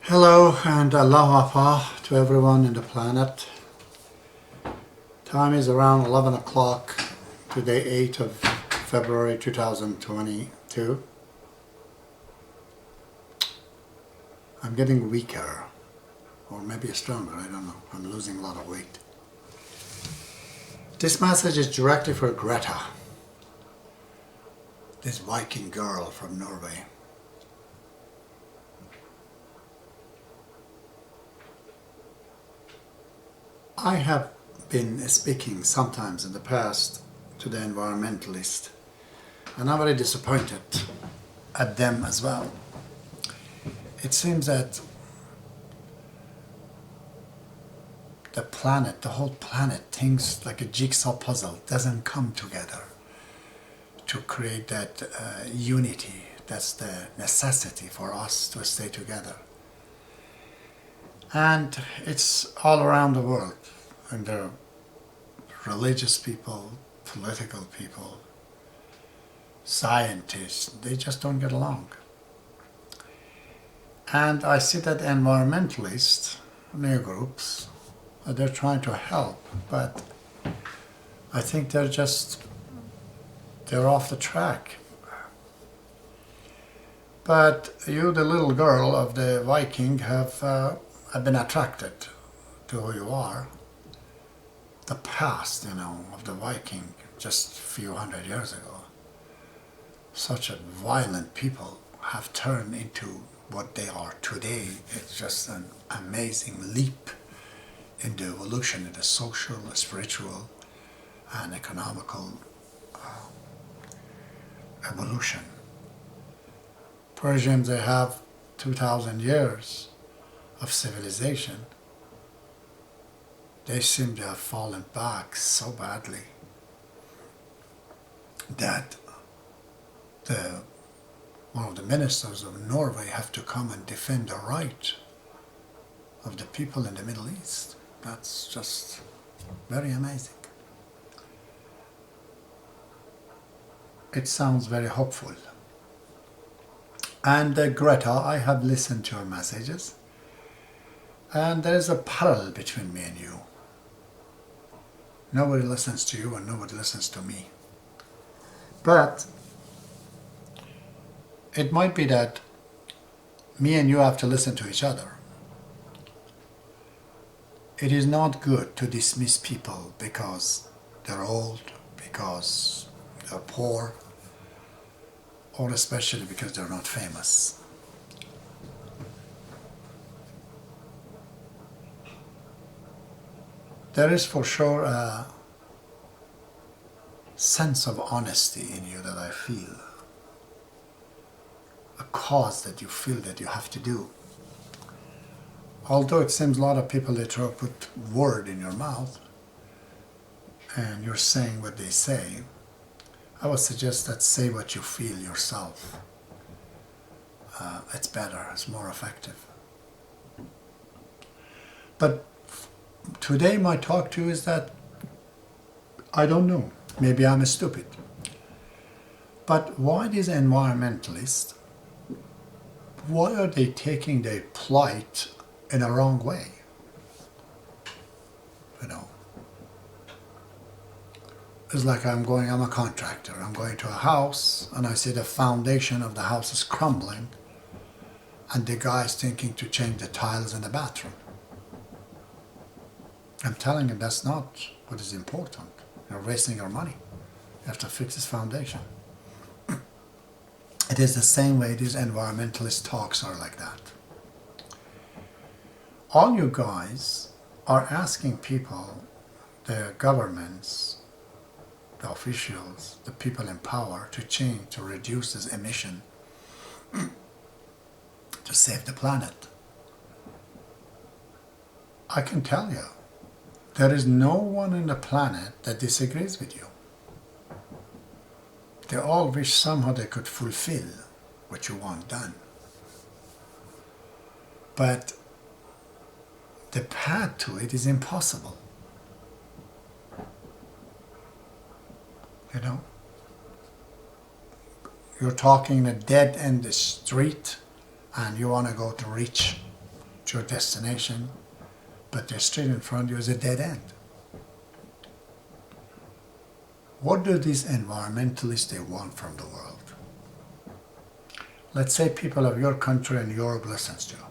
Hello and aloha to everyone in the planet. Time is around 11 o'clock, today 8th of February 2022. I'm getting weaker, or maybe stronger, I don't know. I'm losing a lot of weight. This message is directly for Greta, this Viking girl from Norway. I have been speaking sometimes in the past to the environmentalists, and I'm very disappointed at them as well. It seems that the planet, the whole planet, thinks like a jigsaw puzzle, doesn't come together to create that unity. That's the necessity for us to stay together. And it's all around the world, and there are religious people, political people, scientists, they just don't get along. And I see that environmentalists, new groups, they're trying to help, but I think they're off the track. But you, the little girl of the Viking, have been attracted to who you are. The past, of the Viking, just a few hundred years ago. Such a violent people have turned into what they are today. It's just an amazing leap in the evolution, in the social, spiritual, and economical evolution. Persians, they have 2,000 years of civilization. They seem to have fallen back so badly that one of the ministers of Norway have to come and defend the right of the people in the Middle East. That's just very amazing. It sounds very hopeful. And Greta, I have listened to your messages, and there is a parallel between me and you. Nobody listens to you and nobody listens to me. But it might be that me and you have to listen to each other. It is not good to dismiss people because they're old, because they're poor, or especially because they're not famous. There is for sure a sense of honesty in you that I feel. A cause that you feel that you have to do. Although it seems a lot of people, they try to put word in your mouth and you're saying what they say, I would suggest that say what you feel yourself. It's better, it's more effective. But today my talk to you is that I don't know, maybe I'm stupid. But why these environmentalists, why are they taking their plight in a wrong way? It's like I'm a contractor. I'm going to a house and I see the foundation of the house is crumbling and the guy's thinking to change the tiles in the bathroom. I'm telling him that's not what is important. You're wasting your money. You have to fix this foundation. It is the same way these environmentalist talks are like that. All you guys are asking people, the governments, the officials, the people in power to change, to reduce this emission, to save the planet. I can tell you, there is no one on the planet that disagrees with you. They all wish somehow they could fulfill what you want done. But the path to it is impossible. You're talking in a dead end street and you want to go to reach to your destination, but the street in front of you is a dead end. What do these environmentalists they want from the world? Let's say people of your country and Europe listens to you.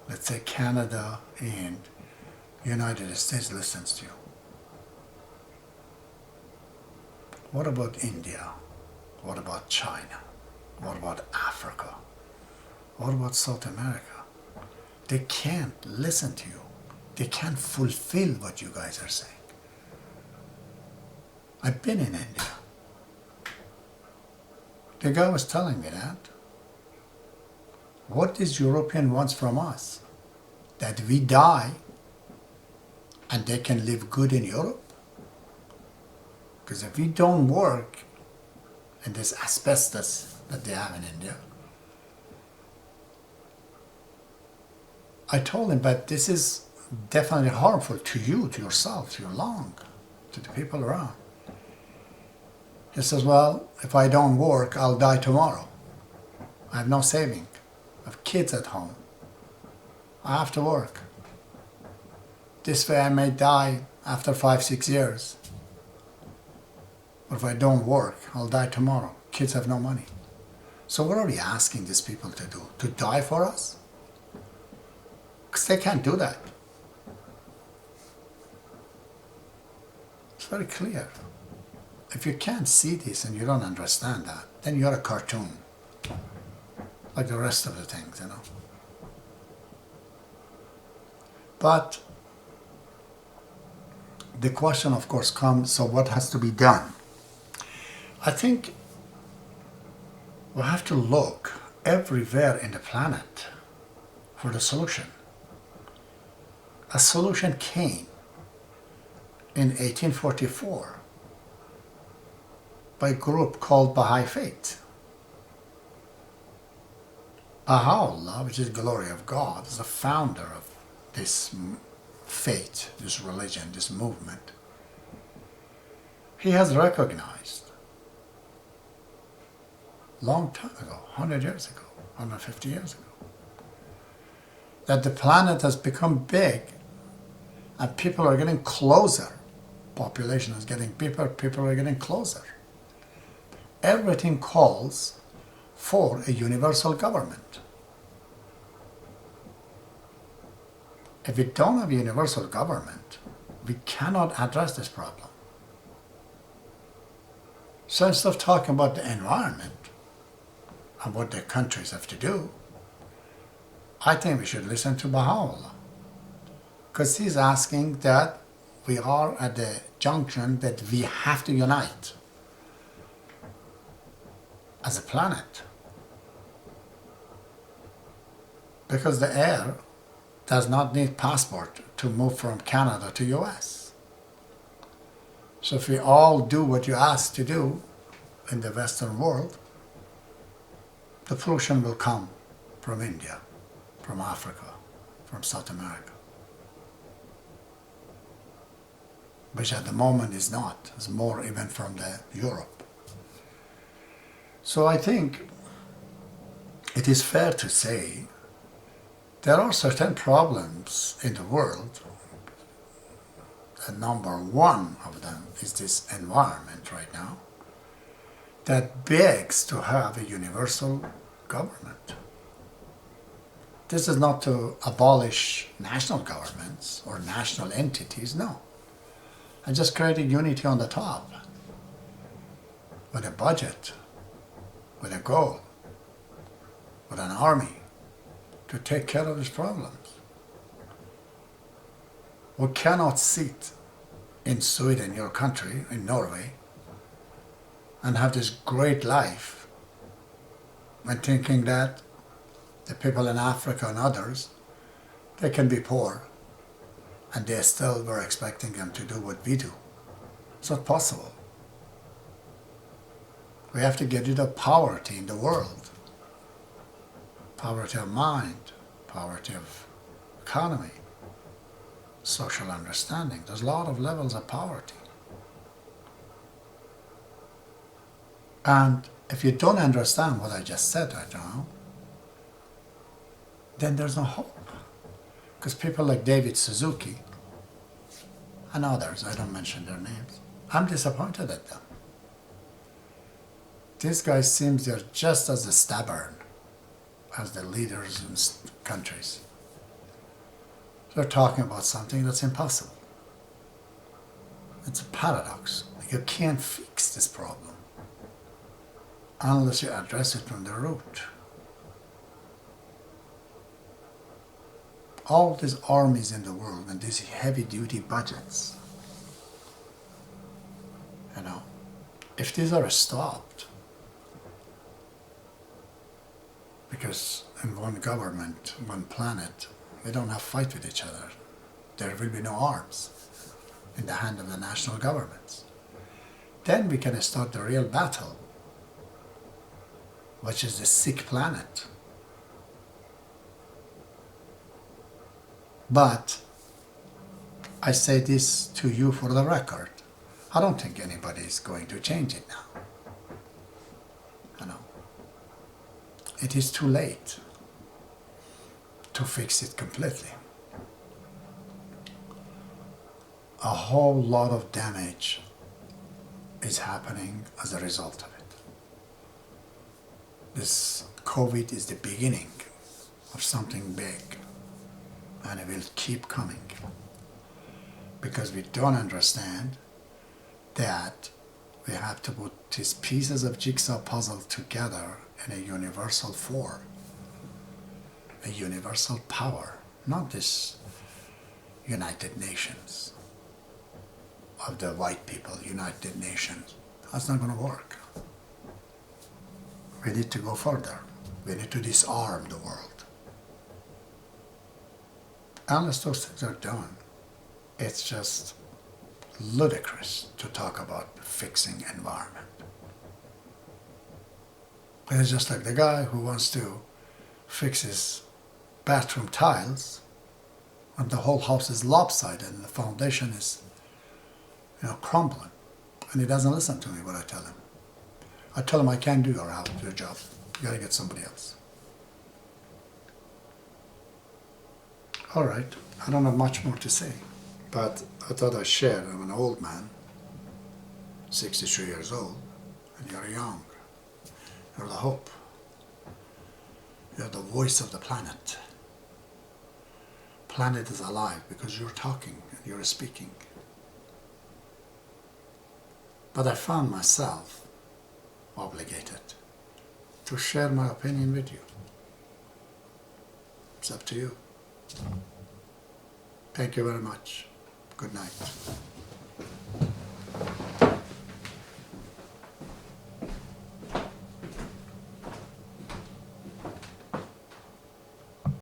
Let's say Canada and United States listens to you. What about India? What about China? What about Africa? What about South America? They can't listen to you. They can't fulfill what you guys are saying. I've been in India. The guy was telling me that. What this European wants from us? That we die and they can live good in Europe? Because if we don't work in this asbestos that they have in India, I told him, but this is definitely harmful to you, to yourself, to your lung, to the people around. He says, well, if I don't work, I'll die tomorrow. I have no saving. I have kids at home. I have to work. This way I may die after 5-6 years. But if I don't work, I'll die tomorrow. Kids have no money. So what are we asking these people to do? To die for us? Because they can't do that. It's very clear. If you can't see this and you don't understand that, then you're a cartoon. Like the rest of the things, you know. But the question, of course, comes, so what has to be done? I think we have to look everywhere in the planet for the solution. A solution came in 1844 by a group called Baha'i faith. Baha'u'llah, which is the glory of God, is the founder of this faith, this religion, this movement. He has recognized long time ago, 100 years ago, 150 years ago, that the planet has become big and people are getting closer. Population is getting bigger, people are getting closer. Everything calls for a universal government. If we don't have a universal government, we cannot address this problem. So instead of talking about the environment and what the countries have to do, I think we should listen to Baha'u'llah. Because he's asking that we are at the junction that we have to unite as a planet. Because the air does not need passport to move from Canada to US. So if we all do what you ask to do in the Western world, the pollution will come from India, from Africa, from South America. Which at the moment is not. It's more even from Europe. So I think it is fair to say there are certain problems in the world. And number one of them is this environment right now that begs to have a universal government. This is not to abolish national governments or national entities, no. And just create a unity on the top with a budget, with a goal, with an army to take care of these problems. We cannot sit in Sweden, your country, in Norway, and have this great life and thinking that the people in Africa and others, they can be poor and they still were expecting them to do what we do. It's not possible. We have to get rid of poverty in the world. Poverty of mind, poverty of economy, social understanding. There's a lot of levels of poverty. And if you don't understand what I just said right now, then there's no hope. Because people like David Suzuki and others, I don't mention their names, I'm disappointed at them. These guys seem they're just as stubborn as the leaders in countries. They're talking about something that's impossible. It's a paradox. You can't fix this problem unless you address it from the root. All these armies in the world and these heavy-duty budgets, if these are stopped, because in one government, one planet, we don't have fight with each other. There will be no arms in the hand of the national governments. Then we can start the real battle, which is the sick planet. But I say this to you for the record. I don't think anybody is going to change it now. It is too late to fix it completely. A whole lot of damage is happening as a result of it. This COVID is the beginning of something big, and it will keep coming because we don't understand that we have to put these pieces of jigsaw puzzle together in a universal form, a universal power, not this United Nations of the white people, United Nations. That's not going to work. We need to go further. We need to disarm the world. Unless those things are done, it's just ludicrous to talk about fixing environment. It's just like the guy who wants to fix his bathroom tiles and the whole house is lopsided and the foundation is crumbling, and he doesn't listen to me what I tell him. I tell him I can't do your job. You gotta get somebody else. All right, I don't have much more to say, but I thought I'd share. I'm an old man, 63 years old, and you're young. You're the hope. You're the voice of the planet. Planet is alive because you're talking and you're speaking. But I found myself obligated to share my opinion with you. It's up to you. Thank you very much. Good night.